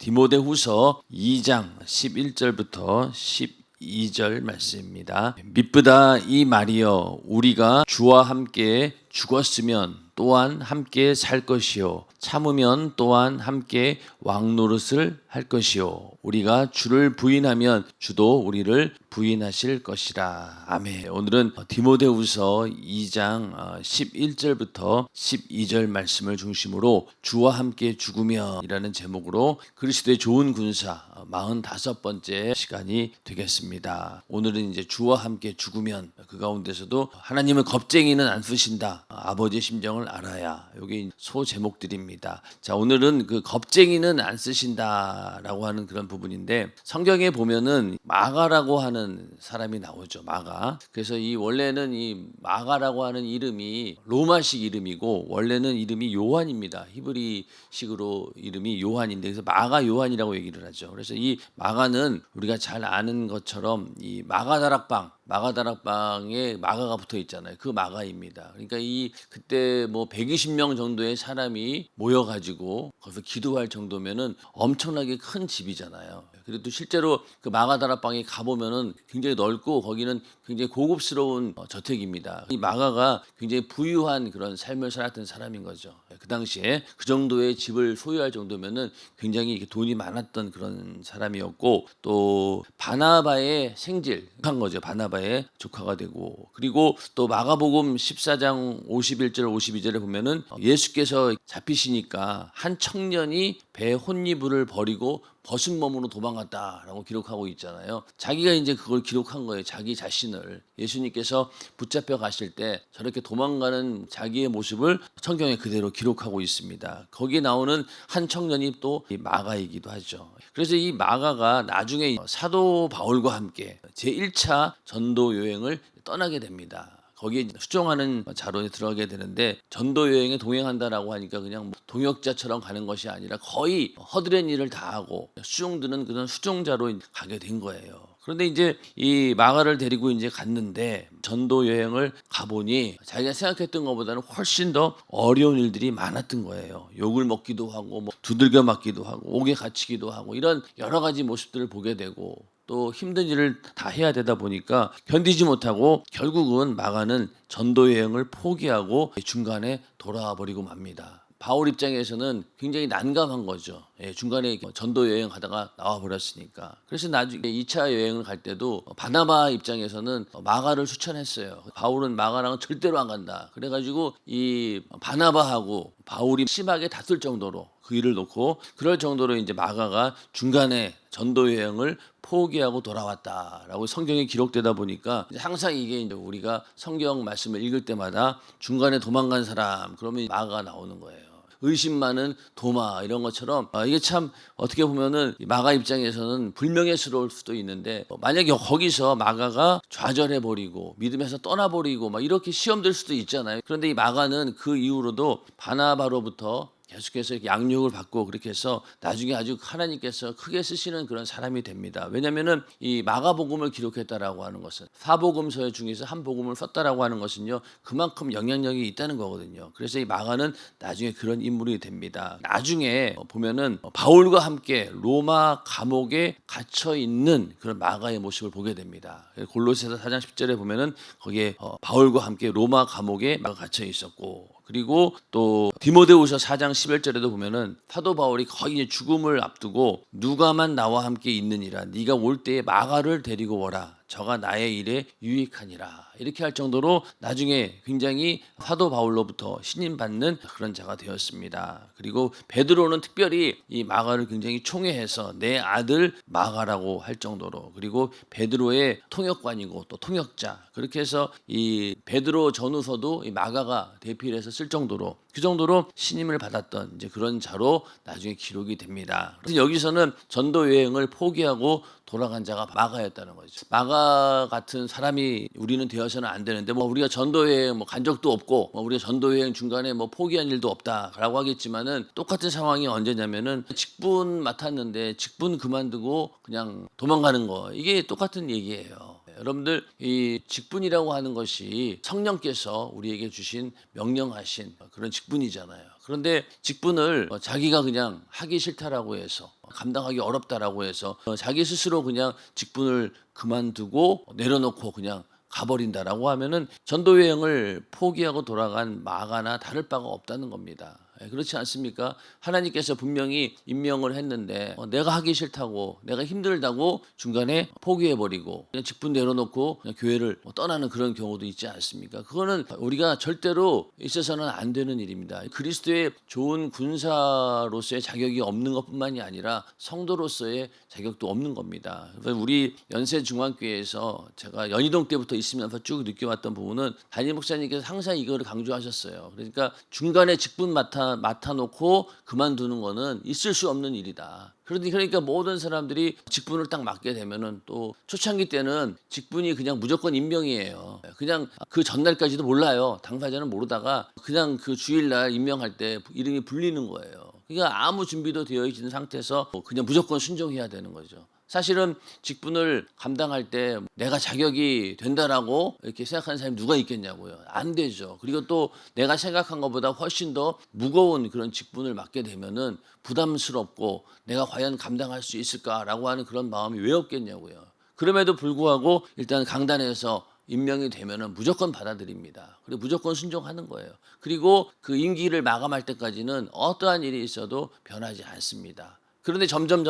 디모데후서 2장 11절부터 12절 말씀입니다. 미쁘다 이 말이여, 우리가 주와 함께 죽었으면 또한 함께 살 것이요, 참으면 또한 함께 왕노릇을 할 것이요, 우리가 주를 부인하면 주도 우리를 부인하실 것이라. 아멘. 오늘은 디모데후서 2장 11절부터 12절 말씀을 중심으로 주와 함께 죽으면 이라는 제목으로 그리스도의 좋은 군사 45번째 시간이 되겠습니다. 오늘은 이제 주와 함께 죽으면, 그 가운데서도 하나님은 겁쟁이는 안 쓰신다, 아버지의 심정을 알아야, 여기 소 제목들입니다. 자, 오늘은 그 겁쟁이는 안 쓰신다라고 하는 그런 부분인데, 성경에 보면은 마가라고 하는 사람이 나오죠. 마가. 그래서 이 원래는 이 마가라고 하는 이름이 로마식 이름이고 원래는 이름이 요한입니다. 히브리식으로 이름이 요한인데, 그래서 마가 요한이라고 얘기를 하죠. 그래서 이 마가는 우리가 잘 아는 것처럼 이 마가다락방에 마가가 붙어 있잖아요. 그 마가입니다. 그러니까 이 그때 뭐 120명 정도의 사람이 모여가지고 거기서 기도할 정도면은 엄청나게 큰 집이잖아요. 그래도 실제로 그 마가다락방에 가보면은 굉장히 넓고 거기는 굉장히 고급스러운 저택입니다. 이 마가가 굉장히 부유한 그런 삶을 살았던 사람인 거죠. 그 당시에 그 정도의 집을 소유할 정도면은 굉장히 돈이 많았던 그런 사람이었고, 또 바나바의 생질한 거죠. 바나바의 조카가 되고, 그리고 또 마가복음 14장 51절 52절에 보면은 예수께서 잡히시니까 한 청년이 배 혼니부를 버리고 벗은 몸으로 도망갔다라고 기록하고 있잖아요. 자기가 이제 그걸 기록한 거예요. 자기 자신을. 예수님께서 붙잡혀 가실 때 저렇게 도망가는 자기의 모습을 성경에 그대로 기록하고 있습니다. 거기에 나오는 한 청년이 또 이 마가이기도 하죠. 그래서 이 마가가 나중에 사도 바울과 함께 제1차 전도 여행을 떠나게 됩니다. 거기에 수종하는 자론에 들어가게 되는데, 전도 여행에 동행한다라고 하니까 그냥 동역자처럼 가는 것이 아니라 거의 허드렛 일을 다 하고 수종드는 그런 수종자로 가게 된 거예요. 그런데 이제 이 마가를 데리고 이제 갔는데, 전도 여행을 가보니 자기가 생각했던 것보다는 훨씬 더 어려운 일들이 많았던 거예요. 욕을 먹기도 하고 뭐 두들겨 맞기도 하고 옥에 갇히기도 하고 이런 여러 가지 모습들을 보게 되고, 또 힘든 일을 다 해야 되다 보니까 견디지 못하고 결국은 마가는 전도 여행을 포기하고 중간에 돌아와 버리고 맙니다. 바울 입장에서는 굉장히 난감한 거죠. 중간에 전도 여행 가다가 나와 버렸으니까. 그래서 나중에 2차 여행을 갈 때도 바나바 입장에서는 마가를 추천했어요. 바울은 마가랑은 절대로 안 간다. 그래가지고 이 바나바하고 바울이 심하게 다툴 정도로, 그 일을 놓고 그럴 정도로 이제 마가가 중간에 전도 여행을 포기하고 돌아왔다라고 성경에 기록되다 보니까 항상 이게 이제 우리가 성경 말씀을 읽을 때마다 중간에 도망간 사람 그러면 마가가 나오는 거예요. 의심 많은 도마 이런 것처럼 이게 참 어떻게 보면은 마가 입장에서는 불명예스러울 수도 있는데, 만약에 거기서 마가가 좌절해버리고 믿음에서 떠나버리고 막 이렇게 시험될 수도 있잖아요. 그런데 이 마가는 그 이후로도 바나바로부터 계속해서 양육을 받고 그렇게 해서 나중에 아주 하나님께서 크게 쓰시는 그런 사람이 됩니다. 왜냐하면은 이 마가복음을 기록했다라고 하는 것은, 사복음서 중에서 한 복음을 썼다라고 하는 것은요, 그만큼 영향력이 있다는 거거든요. 그래서 이 마가는 나중에 그런 인물이 됩니다. 나중에 보면은 바울과 함께 로마 감옥에 갇혀 있는 그런 마가의 모습을 보게 됩니다. 골로새서 4장 10절에 보면은 거기에 바울과 함께 로마 감옥에 갇혀 있었고, 그리고 또 디모데후서 4장 11절에도 보면은 사도 바울이 거의 죽음을 앞두고 누가만 나와 함께 있느니라, 네가 올 때에 마가를 데리고 오라, 저가 나의 일에 유익하니라, 이렇게 할 정도로 나중에 굉장히 사도 바울로부터 신임받는 그런 자가 되었습니다. 그리고 베드로는 특별히 이 마가를 굉장히 총애해서 내 아들 마가라고 할 정도로, 그리고 베드로의 통역관이고 또 통역자, 그렇게 해서 이 베드로 전후서도 이 마가가 대필해서 쓸 정도로, 그 정도로 신임을 받았던 이제 그런 자로 나중에 기록이 됩니다. 그래서 여기서는 전도 여행을 포기하고 돌아간 자가 마가였다는 거죠. 마가 같은 사람이 우리는 되어서는 안 되는데, 뭐 우리가 전도 여행 간 적도 없고, 우리가 전도 여행 중간에 포기한 일도 없다라고 하겠지만은, 똑같은 상황이 언제냐면은 직분 맡았는데 직분 그만두고 그냥 도망가는 거, 이게 똑같은 얘기예요. 여러분들, 이 직분이라고 하는 것이 성령께서 우리에게 주신 명령하신 그런 직분이잖아요. 그런데 직분을 자기가 그냥 하기 싫다라고 해서 감당하기 어렵다라고 해서 자기 스스로 그냥 직분을 그만두고 내려놓고 그냥 가버린다라고 하면은 전도 여행을 포기하고 돌아간 마가나 다를 바가 없다는 겁니다. 그렇지 않습니까? 하나님께서 분명히 임명을 했는데 내가 하기 싫다고 내가 힘들다고 중간에 포기해버리고 그냥 직분 내려놓고 그냥 교회를 떠나는 그런 경우도 있지 않습니까? 그거는 우리가 절대로 있어서는 안 되는 일입니다. 그리스도의 좋은 군사로서의 자격이 없는 것뿐만이 아니라 성도로서의 자격도 없는 겁니다. 우리 연세중앙교회에서 제가 연희동 때부터 있으면서 쭉 느껴왔던 부분은 담임 목사님께서 항상 이거를 강조하셨어요. 그러니까 중간에 직분 맡아놓고 그만두는 거는 있을 수 없는 일이다. 그러니까 모든 사람들이 직분을 딱 맡게 되면은 또 초창기 때는 직분이 그냥 무조건 임명이에요. 그냥 그 전날까지도 몰라요. 당사자는 모르다가 그냥 그 주일날 임명할 때 이름이 불리는 거예요. 그러니까 아무 준비도 되어 있는 상태에서 그냥 무조건 순종해야 되는 거죠. 사실은 직분을 감당할 때 내가 자격이 된다라고 이렇게 생각하는 사람이 누가 있겠냐고요. 안 되죠. 그리고 또 내가 생각한 것보다 훨씬 더 무거운 그런 직분을 맡게 되면은 부담스럽고 내가 과연 감당할 수 있을까라고 하는 그런 마음이 왜 없겠냐고요. 그럼에도 불구하고 일단 강단에서 임명이 되면은 무조건 받아들입니다. 그리고 무조건 순종하는 거예요. 그리고 그 임기를 마감할 때까지는 어떠한 일이 있어도 변하지 않습니다. 그런데 점점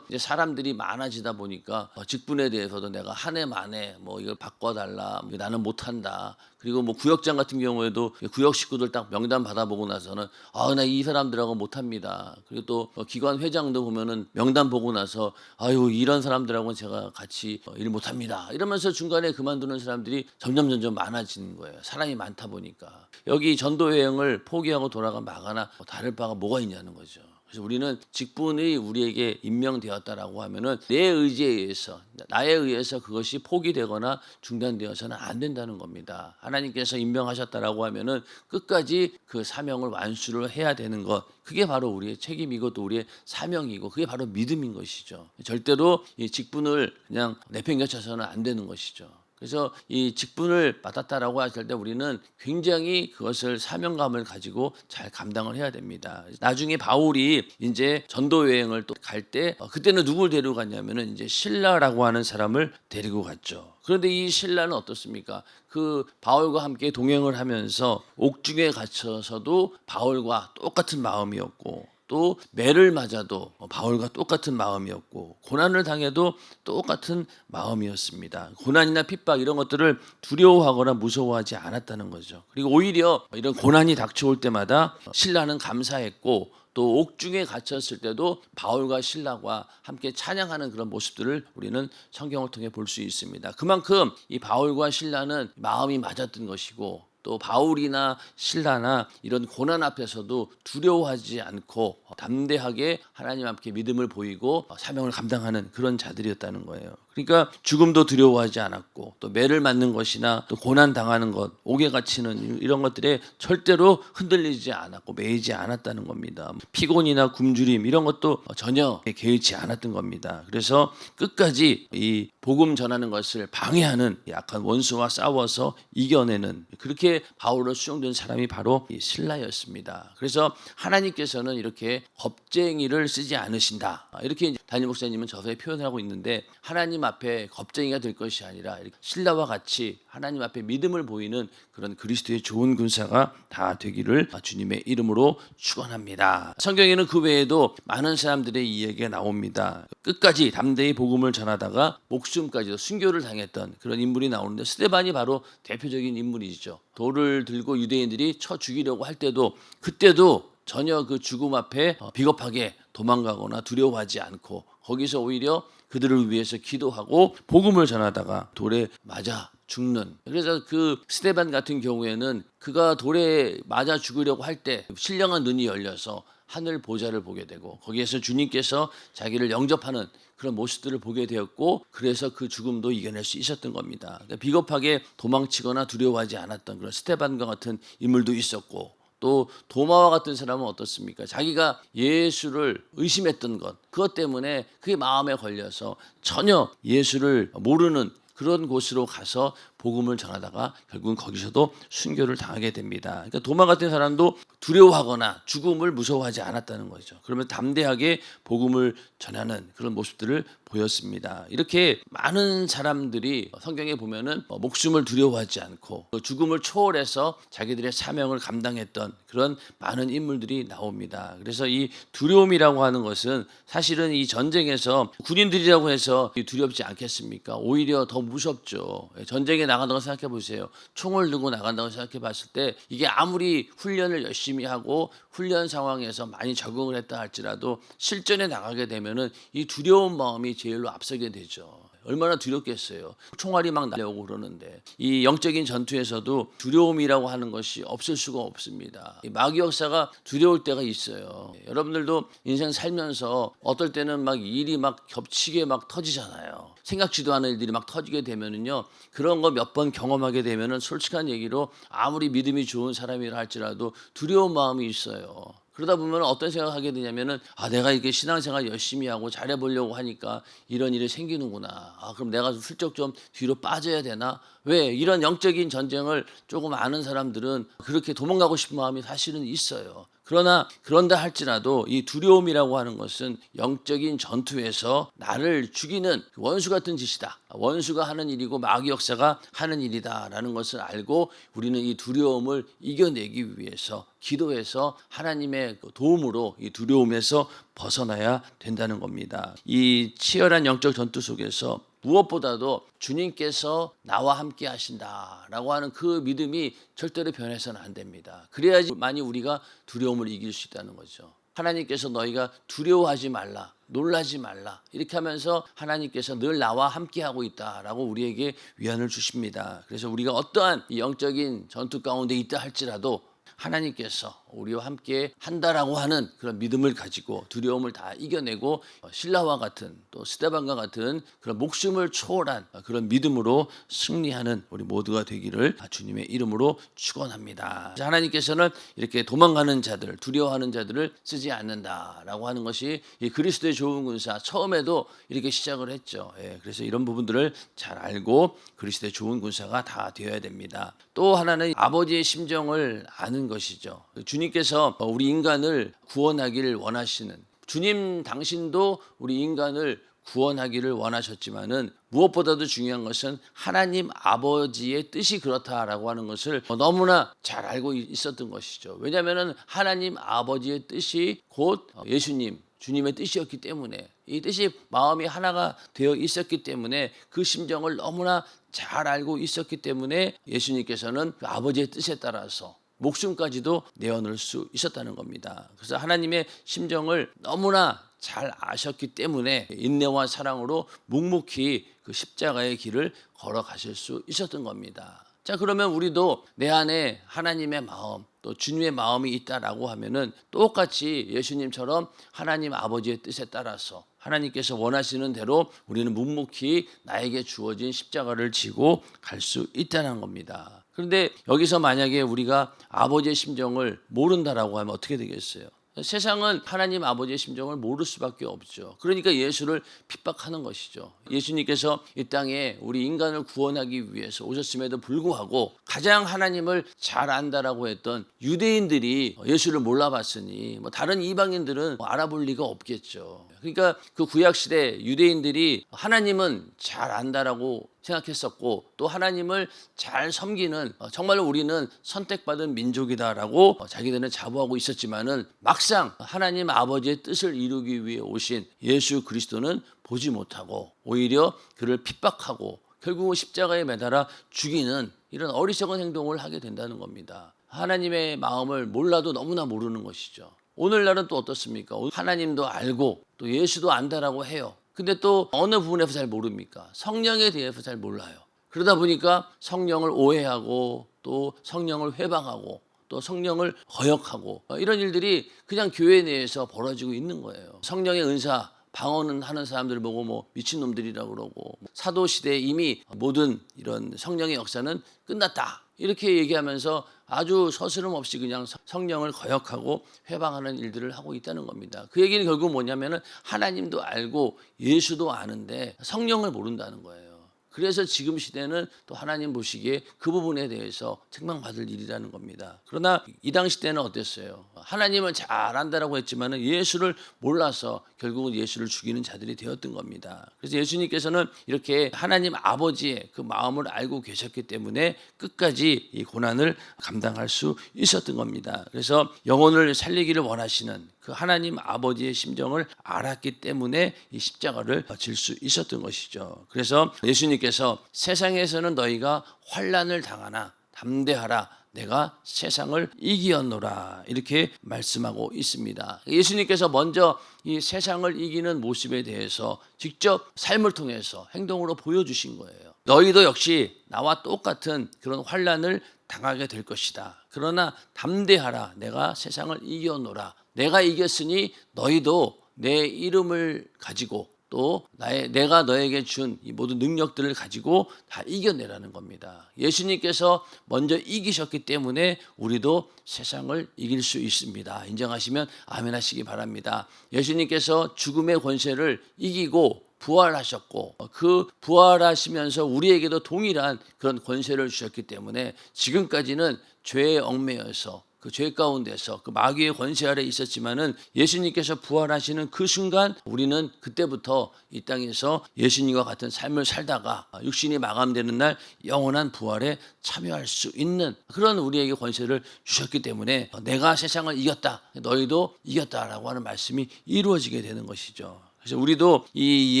이제 사람들이 많아지다 보니까 직분에 대해서도 내가 한 해 만에 이걸 바꿔달라, 나는 못한다. 그리고 구역장 같은 경우에도 구역 식구들 딱 명단 받아보고 나서는 나 이 사람들하고 못합니다. 그리고 또 기관 회장도 보면은 명단 보고 나서 아유 이런 사람들하고는 제가 같이 일 못합니다. 이러면서 중간에 그만두는 사람들이 점점 많아지는 거예요. 사람이 많다 보니까 여기 전도 여행을 포기하고 돌아간 마가나 다를 바가 뭐가 있냐는 거죠. 그래서 우리는 직분이 우리에게 임명되었다라고 하면은 내 의지에 의해서 나에 의해서 그것이 포기되거나 중단되어서는 안 된다는 겁니다. 하나님께서 임명하셨다라고 하면은 끝까지 그 사명을 완수를 해야 되는 것, 그게 바로 우리의 책임이고 또 우리의 사명이고 그게 바로 믿음인 것이죠. 절대로 이 직분을 그냥 내팽개쳐서는 안 되는 것이죠. 그래서 이 직분을 맡았다라고 하실 때 우리는 굉장히 그것을 사명감을 가지고 잘 감당을 해야 됩니다. 나중에 바울이 이제 전도 여행을 또 갈 때 그때는 누굴 데리고 갔냐면은 이제 실라라고 하는 사람을 데리고 갔죠. 그런데 이 실라는 어떻습니까? 그 바울과 함께 동행을 하면서 옥중에 갇혀서도 바울과 똑같은 마음이었고 또 매를 맞아도 바울과 똑같은 마음이었고 고난을 당해도 똑같은 마음이었습니다. 고난이나 핍박 이런 것들을 두려워하거나 무서워하지 않았다는 거죠. 그리고 오히려 이런 고난이 닥쳐올 때마다 신라는 감사했고 또 옥중에 갇혔을 때도 바울과 실라와 함께 찬양하는 그런 모습들을 우리는 성경을 통해 볼 수 있습니다. 그만큼 이 바울과 실라는 마음이 맞았던 것이고 또 바울이나 실라나 이런 고난 앞에서도 두려워하지 않고 담대하게 하나님 앞에 믿음을 보이고 사명을 감당하는 그런 자들이었다는 거예요. 그러니까 죽음도 두려워하지 않았고 또 매를 맞는 것이나 또 고난 당하는 것, 옥에 갇히는 이런 것들에 절대로 흔들리지 않았고 매이지 않았다는 겁니다. 피곤이나 굶주림 이런 것도 전혀 개의치 않았던 겁니다. 그래서 끝까지 이 복음 전하는 것을 방해하는 약한 원수와 싸워서 이겨내는 그렇게 바울로 수용된 사람이 바로 이 실라였습니다. 그래서 하나님께서는 이렇게 겁쟁이를 쓰지 않으신다. 이렇게 담임 목사님은 저서에 표현을 하고 있는데 하나님 앞에 겁쟁이가 될 것이 아니라 실라와 같이 하나님 앞에 믿음을 보이는 그런 그리스도의 좋은 군사가 다 되기를 주님의 이름으로 축원합니다. 성경에는 그 외에도 많은 사람들의 이야기가 나옵니다. 끝까지 담대히 복음을 전하다가 목숨까지도 순교를 당했던 그런 인물이 나오는데 스데반이 바로 대표적인 인물이죠. 돌을 들고 유대인들이 쳐 죽이려고 할 때도 그때도 전혀 그 죽음 앞에 비겁하게 도망가거나 두려워하지 않고 거기서 오히려 그들을 위해서 기도하고 복음을 전하다가 돌에 맞아 죽는. 그래서 그 스데반 같은 경우에는 그가 돌에 맞아 죽으려고 할 때 신령한 눈이 열려서 하늘 보좌를 보게 되고 거기에서 주님께서 자기를 영접하는 그런 모습들을 보게 되었고 그래서 그 죽음도 이겨낼 수 있었던 겁니다. 그러니까 비겁하게 도망치거나 두려워하지 않았던 그런 스데반과 같은 인물도 있었고 또 도마와 같은 사람은 어떻습니까? 자기가 예수를 의심했던 것 그것 때문에 그게 마음에 걸려서 전혀 예수를 모르는 그런 곳으로 가서 복음을 전하다가 결국은 거기서도 순교를 당하게 됩니다. 그러니까 도마 같은 사람도 두려워하거나 죽음을 무서워하지 않았다는 거죠. 그러면 담대하게 복음을 전하는 그런 모습들을 보였습니다. 이렇게 많은 사람들이 성경에 보면은 목숨을 두려워하지 않고 죽음을 초월해서 자기들의 사명을 감당했던 그런 많은 인물들이 나옵니다. 그래서 이 두려움이라고 하는 것은 사실은 이 전쟁에서 군인들이라고 해서 두렵지 않겠습니까? 오히려 더 무섭죠. 전쟁에 나간다고 생각해 보세요. 총을 들고 나간다고 생각해 봤을 때 이게 아무리 훈련을 열심히 하고 훈련 상황에서 많이 적응을 했다 할지라도 실전에 나가게 되면은 이 두려운 마음이 제일로 앞서게 되죠. 얼마나 두렵겠어요. 총알이 막 날려오고 그러는데 이 영적인 전투에서도 두려움이라고 하는 것이 없을 수가 없습니다. 이 마귀 역사가 두려울 때가 있어요. 여러분들도 인생 살면서 어떨 때는 막 일이 막 겹치게 막 터지잖아요. 생각지도 않은 일들이 막 터지게 되면은요, 그런 거 몇 번 경험하게 되면은 솔직한 얘기로 아무리 믿음이 좋은 사람이라 할지라도 두려운 마음이 있어요. 그러다 보면 어떤 생각하게 되냐면은 내가 이렇게 신앙생활 열심히 하고 잘해보려고 하니까 이런 일이 생기는구나. 그럼 내가 슬쩍 좀 뒤로 빠져야 되나? 왜? 이런 영적인 전쟁을 조금 아는 사람들은 그렇게 도망가고 싶은 마음이 사실은 있어요. 그러나 그런다 할지라도 이 두려움이라고 하는 것은 영적인 전투에서 나를 죽이는 원수 같은 짓이다. 원수가 하는 일이고 마귀 역사가 하는 일이다라는 것을 알고 우리는 이 두려움을 이겨내기 위해서 기도해서 하나님의 도움으로 이 두려움에서 벗어나야 된다는 겁니다. 이 치열한 영적 전투 속에서 무엇보다도 주님께서 나와 함께 하신다라고 하는 그 믿음이 절대로 변해서는 안 됩니다. 그래야지만이 우리가 두려움을 이길 수 있다는 거죠. 하나님께서 너희가 두려워하지 말라, 놀라지 말라 이렇게 하면서 하나님께서 늘 나와 함께하고 있다라고 우리에게 위안을 주십니다. 그래서 우리가 어떠한 이 영적인 전투 가운데 있다 할지라도 하나님께서 우리와 함께 한다라고 하는 그런 믿음을 가지고 두려움을 다 이겨내고 신라와 같은 또 스데반과 같은 그런 목숨을 초월한 그런 믿음으로 승리하는 우리 모두가 되기를 주님의 이름으로 축원합니다. 하나님께서는 이렇게 도망가는 자들, 두려워하는 자들을 쓰지 않는다라고 하는 것이 이 그리스도의 좋은 군사 처음에도 이렇게 시작을 했죠. 그래서 이런 부분들을 잘 알고 그리스도의 좋은 군사가 다 되어야 됩니다. 또 하나는 아버지의 심정을 아는 것이죠. 주님께서 우리 인간을 구원하기를 원하시는, 주님 당신도 우리 인간을 구원하기를 원하셨지만은 무엇보다도 중요한 것은 하나님 아버지의 뜻이 그렇다라고 하는 것을 너무나 잘 알고 있었던 것이죠. 왜냐하면 하나님 아버지의 뜻이 곧 예수님, 주님의 뜻이었기 때문에, 이 뜻이 마음이 하나가 되어 있었기 때문에 그 심정을 너무나 잘 알고 있었기 때문에 예수님께서는 그 아버지의 뜻에 따라서 목숨까지도 내어놓을 수 있었다는 겁니다. 그래서 하나님의 심정을 너무나 잘 아셨기 때문에 인내와 사랑으로 묵묵히 그 십자가의 길을 걸어가실 수 있었던 겁니다. 자, 그러면 우리도 내 안에 하나님의 마음, 또 주님의 마음이 있다라고 하면은 똑같이 예수님처럼 하나님 아버지의 뜻에 따라서 하나님께서 원하시는 대로 우리는 묵묵히 나에게 주어진 십자가를 지고 갈 수 있다는 겁니다. 그런데 여기서 만약에 우리가 아버지의 심정을 모른다라고 하면 어떻게 되겠어요? 세상은 하나님 아버지의 심정을 모를 수밖에 없죠. 그러니까 예수를 핍박하는 것이죠. 예수님께서 이 땅에 우리 인간을 구원하기 위해서 오셨음에도 불구하고 가장 하나님을 잘 안다라고 했던 유대인들이 예수를 몰라봤으니 다른 이방인들은 알아볼 리가 없겠죠. 그러니까 그 구약시대 유대인들이 하나님은 잘 안다라고 생각했었고 또 하나님을 잘 섬기는 정말로 우리는 선택받은 민족이다라고 자기들은 자부하고 있었지만은 막상 하나님 아버지의 뜻을 이루기 위해 오신 예수 그리스도는 보지 못하고 오히려 그를 핍박하고 결국은 십자가에 매달아 죽이는 이런 어리석은 행동을 하게 된다는 겁니다. 하나님의 마음을 몰라도 너무나 모르는 것이죠. 오늘날은 또 어떻습니까? 하나님도 알고 또 예수도 안다라고 해요. 근데 또 어느 부분에서 잘 모릅니까? 성령에 대해서 잘 몰라요. 그러다 보니까 성령을 오해하고 또 성령을 회방하고 또 성령을 거역하고 이런 일들이 그냥 교회 내에서 벌어지고 있는 거예요. 성령의 은사 방언은 하는 사람들을 보고 미친놈들이라고 그러고 사도 시대에 이미 모든 이런 성령의 역사는 끝났다 이렇게 얘기하면서 아주 서스럼 없이 그냥 성령을 거역하고 회방하는 일들을 하고 있다는 겁니다. 그 얘기는 결국 뭐냐면은 하나님도 알고 예수도 아는데 성령을 모른다는 거예요. 그래서 지금 시대는 또 하나님 보시기에 그 부분에 대해서 책망받을 일이라는 겁니다. 그러나 이 당시 때는 어땠어요? 하나님은 잘 안다라고 했지만 예수를 몰라서 결국은 예수를 죽이는 자들이 되었던 겁니다. 그래서 예수님께서는 이렇게 하나님 아버지의 그 마음을 알고 계셨기 때문에 끝까지 이 고난을 감당할 수 있었던 겁니다. 그래서 영혼을 살리기를 원하시는 그 하나님 아버지의 심정을 알았기 때문에 이 십자가를 질 수 있었던 것이죠. 그래서 예수님께서 세상에서는 너희가 환난을 당하나 담대하라, 내가 세상을 이기었노라, 이렇게 말씀하고 있습니다. 예수님께서 먼저 이 세상을 이기는 모습에 대해서 직접 삶을 통해서 행동으로 보여주신 거예요. 너희도 역시 나와 똑같은 그런 환난을 당하게 될 것이다. 그러나 담대하라, 내가 세상을 이겨노라. 내가 이겼으니 너희도 내 이름을 가지고 또 내가 너에게 준 이 모든 능력들을 가지고 다 이겨내라는 겁니다. 예수님께서 먼저 이기셨기 때문에 우리도 세상을 이길 수 있습니다. 인정하시면 아멘 하시기 바랍니다. 예수님께서 죽음의 권세를 이기고 부활하셨고 그 부활하시면서 우리에게도 동일한 그런 권세를 주셨기 때문에 지금까지는 죄에 얽매여서 그 죄 가운데서 그 마귀의 권세 아래 있었지만은 예수님께서 부활하시는 그 순간 우리는 그때부터 이 땅에서 예수님과 같은 삶을 살다가 육신이 마감되는 날 영원한 부활에 참여할 수 있는 그런 우리에게 권세를 주셨기 때문에 내가 세상을 이겼다, 너희도 이겼다라고 하는 말씀이 이루어지게 되는 것이죠. 그래서 우리도 이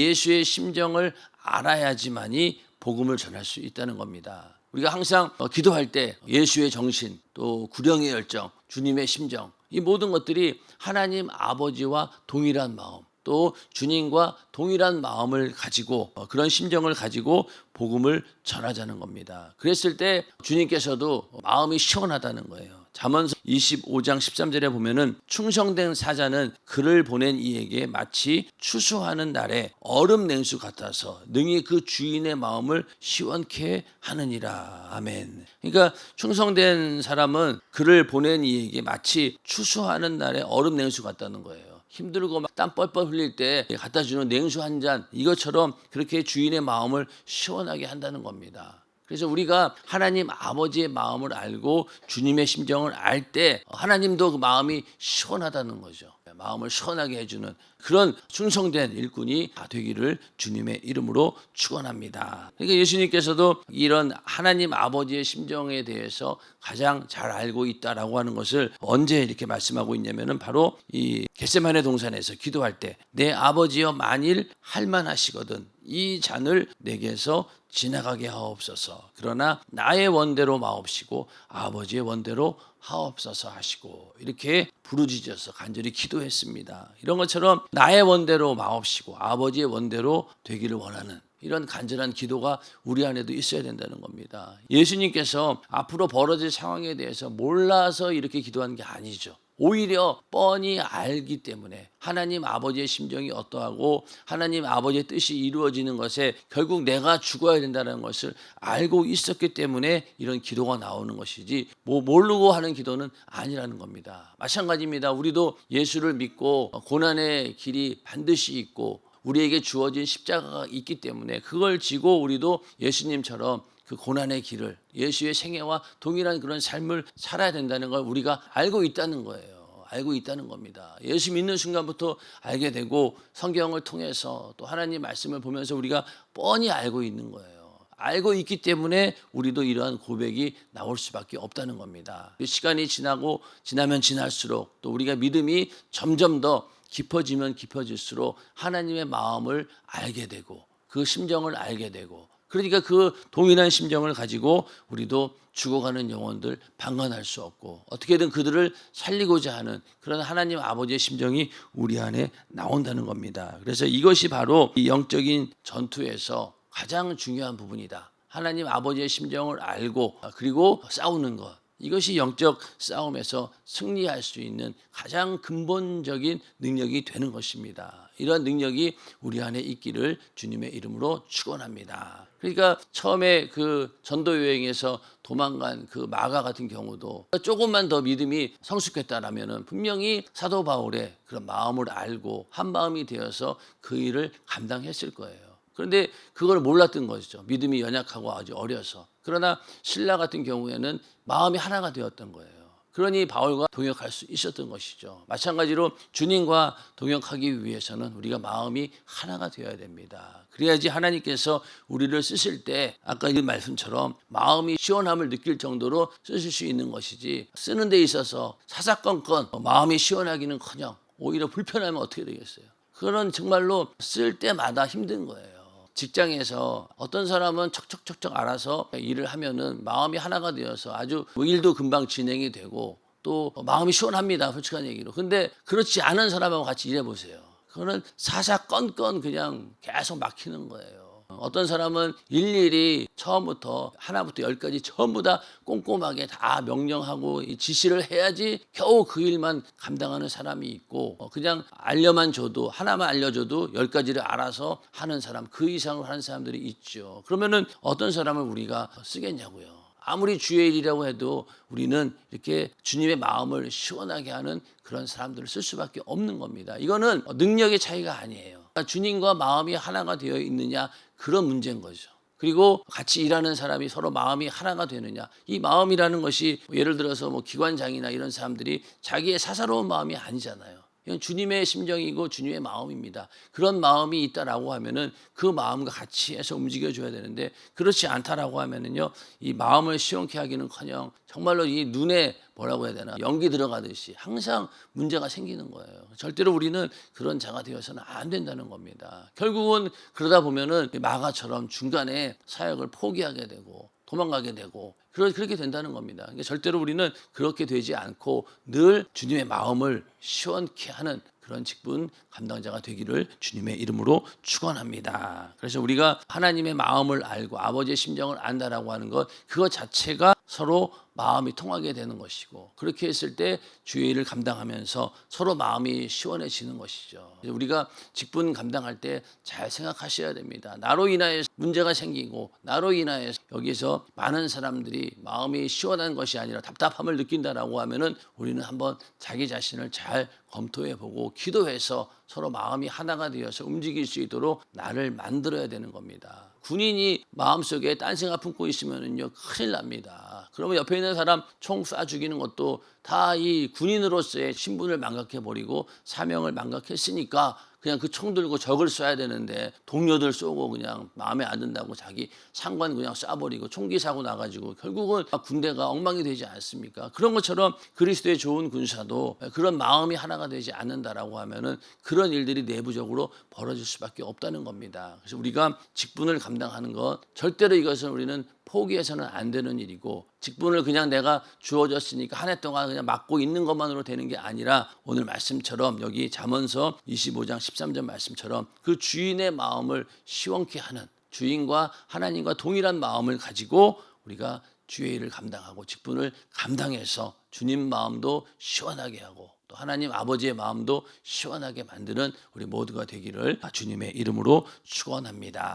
예수의 심정을 알아야지만이 복음을 전할 수 있다는 겁니다. 우리가 항상 기도할 때 예수의 정신, 또 구령의 열정, 주님의 심정, 이 모든 것들이 하나님 아버지와 동일한 마음, 또 주님과 동일한 마음을 가지고 그런 심정을 가지고 복음을 전하자는 겁니다. 그랬을 때 주님께서도 마음이 시원하다는 거예요. 잠언서 25장 13절에 보면은 충성된 사자는 그를 보낸 이에게 마치 추수하는 날에 얼음 냉수 같아서 능히 그 주인의 마음을 시원케 하느니라. 아멘. 그러니까 충성된 사람은 그를 보낸 이에게 마치 추수하는 날에 얼음 냉수 같다는 거예요. 힘들고 막 땀 뻘뻘 흘릴 때 갖다 주는 냉수 한 잔, 이것처럼 그렇게 주인의 마음을 시원하게 한다는 겁니다. 그래서 우리가 하나님 아버지의 마음을 알고 주님의 심정을 알 때 하나님도 그 마음이 시원하다는 거죠. 마음을 시원하게 해주는 그런 충성된 일꾼이 되기를 주님의 이름으로 축원합니다. 그러니까 예수님께서도 이런 하나님 아버지의 심정에 대해서 가장 잘 알고 있다라고 하는 것을 언제 이렇게 말씀하고 있냐면은 바로 이 겟세마네 동산에서 기도할 때 내 아버지여 만일 할만하시거든 이 잔을 내게서 지나가게 하옵소서. 그러나 나의 원대로 마옵시고 아버지의 원대로 하옵소서 하시고 이렇게 부르짖어서 간절히 기도했습니다. 이런 것처럼 나의 원대로 마옵시고 아버지의 원대로 되기를 원하는 이런 간절한 기도가 우리 안에도 있어야 된다는 겁니다. 예수님께서 앞으로 벌어질 상황에 대해서 몰라서 이렇게 기도하는 게 아니죠. 오히려 뻔히 알기 때문에 하나님 아버지의 심정이 어떠하고 하나님 아버지의 뜻이 이루어지는 것에 결국 내가 죽어야 된다는 것을 알고 있었기 때문에 이런 기도가 나오는 것이지 모르고 하는 기도는 아니라는 겁니다. 마찬가지입니다. 우리도 예수를 믿고 고난의 길이 반드시 있고 우리에게 주어진 십자가가 있기 때문에 그걸 지고 우리도 예수님처럼 그 고난의 길을 예수의 생애와 동일한 그런 삶을 살아야 된다는 걸 우리가 알고 있다는 거예요. 알고 있다는 겁니다. 예수 믿는 순간부터 알게 되고 성경을 통해서 또 하나님 말씀을 보면서 우리가 뻔히 알고 있는 거예요. 알고 있기 때문에 우리도 이러한 고백이 나올 수밖에 없다는 겁니다. 시간이 지나면 지날수록 또 우리가 믿음이 점점 더 깊어지면 깊어질수록 하나님의 마음을 알게 되고 그 심정을 알게 되고 그러니까 그 동일한 심정을 가지고 우리도 죽어가는 영혼들 방관할 수 없고 어떻게든 그들을 살리고자 하는 그런 하나님 아버지의 심정이 우리 안에 나온다는 겁니다. 그래서 이것이 바로 이 영적인 전투에서 가장 중요한 부분이다. 하나님 아버지의 심정을 알고 그리고 싸우는 것. 이것이 영적 싸움에서 승리할 수 있는 가장 근본적인 능력이 되는 것입니다. 이런 능력이 우리 안에 있기를 주님의 이름으로 축원합니다. 그러니까 처음에 그 전도 여행에서 도망간 그 마가 같은 경우도 조금만 더 믿음이 성숙했다라면은 분명히 사도 바울의 그런 마음을 알고 한 마음이 되어서 그 일을 감당했을 거예요. 그런데 그걸 몰랐던 것이죠. 믿음이 연약하고 아주 어려서. 그러나 신라 같은 경우에는 마음이 하나가 되었던 거예요. 그러니 바울과 동역할 수 있었던 것이죠. 마찬가지로 주님과 동역하기 위해서는 우리가 마음이 하나가 되어야 됩니다. 그래야지 하나님께서 우리를 쓰실 때 아까 이 말씀처럼 마음이 시원함을 느낄 정도로 쓰실 수 있는 것이지, 쓰는 데 있어서 사사건건 마음이 시원하기는커녕 오히려 불편하면 어떻게 되겠어요? 그건 정말로 쓸 때마다 힘든 거예요. 직장에서 어떤 사람은 척척척척 알아서 일을 하면은 마음이 하나가 되어서 아주 뭐 일도 금방 진행이 되고 또 마음이 시원합니다. 솔직한 얘기로. 근데 그렇지 않은 사람하고 같이 일해 보세요. 그거는 사사건건 그냥 계속 막히는 거예요. 어떤 사람은 일일이 처음부터 하나부터 열까지 전부 다 꼼꼼하게 다 명령하고 지시를 해야지 겨우 그 일만 감당하는 사람이 있고, 그냥 알려만 줘도 하나만 알려줘도 10가지를 알아서 하는 사람, 그 이상으로 하는 사람들이 있죠. 그러면은 어떤 사람을 우리가 쓰겠냐고요. 아무리 주의 일이라고 해도 우리는 이렇게 주님의 마음을 시원하게 하는 그런 사람들을 쓸 수밖에 없는 겁니다. 이거는 능력의 차이가 아니에요. 주님과 마음이 하나가 되어 있느냐, 그런 문제인 거죠. 그리고 같이 일하는 사람이 서로 마음이 하나가 되느냐. 이 마음이라는 것이 예를 들어서 뭐 기관장이나 이런 사람들이 자기의 사사로운 마음이 아니잖아요. 이건 주님의 심정이고 주님의 마음입니다. 그런 마음이 있다라고 하면은 그 마음과 같이 해서 움직여줘야 되는데, 그렇지 않다라고 하면은요, 이 마음을 시원케 하기는커녕 정말로 이 눈에 뭐라고 해야 되나, 연기 들어가듯이 항상 문제가 생기는 거예요. 절대로 우리는 그런 자가 되어서는 안 된다는 겁니다. 결국은 그러다 보면은 마가처럼 중간에 사역을 포기하게 되고 도망가게 되고 그렇게 된다는 겁니다. 그러니까 절대로 우리는 그렇게 되지 않고 늘 주님의 마음을 시원케 하는 그런 직분 감당자가 되기를 주님의 이름으로 축원합니다. 그래서 우리가 하나님의 마음을 알고 아버지의 심정을 안다라고 하는 것, 그것 자체가 서로 마음이 통하게 되는 것이고, 그렇게 했을 때 주의 일을 감당하면서 서로 마음이 시원해지는 것이죠. 우리가 직분 감당할 때 잘 생각하셔야 됩니다. 나로 인하여 문제가 생기고 나로 인하여 여기서 많은 사람들이 마음이 시원한 것이 아니라 답답함을 느낀다라고 하면은 우리는 한번 자기 자신을 잘 검토해보고 기도해서 서로 마음이 하나가 되어서 움직일 수 있도록 나를 만들어야 되는 겁니다. 군인이 마음속에 딴 생각 품고 있으면은요, 큰일 납니다. 그러면 옆에 있는 사람 총 쏴 죽이는 것도 다 이 군인으로서의 신분을 망각해버리고 사명을 망각했으니까 그냥 그 총 들고 적을 쏴야 되는데 동료들 쏘고 그냥 마음에 안 든다고 자기 상관 그냥 쏴버리고 총기 사고 나가지고 결국은 군대가 엉망이 되지 않습니까? 그런 것처럼 그리스도의 좋은 군사도 그런 마음이 하나가 되지 않는다라고 하면은 그런 일들이 내부적으로 벌어질 수밖에 없다는 겁니다. 그래서 우리가 직분을 감당하는 것, 절대로 이것은 우리는 포기해서는 안 되는 일이고, 직분을 그냥 내가 주어졌으니까 한 해 동안 그냥 맡고 있는 것만으로 되는 게 아니라 오늘 말씀처럼 여기 잠언서 25장 13절 말씀처럼 그 주인의 마음을 시원케 하는, 주인과 하나님과 동일한 마음을 가지고 우리가 주의 일을 감당하고 직분을 감당해서 주님 마음도 시원하게 하고 또 하나님 아버지의 마음도 시원하게 만드는 우리 모두가 되기를 주님의 이름으로 축원합니다.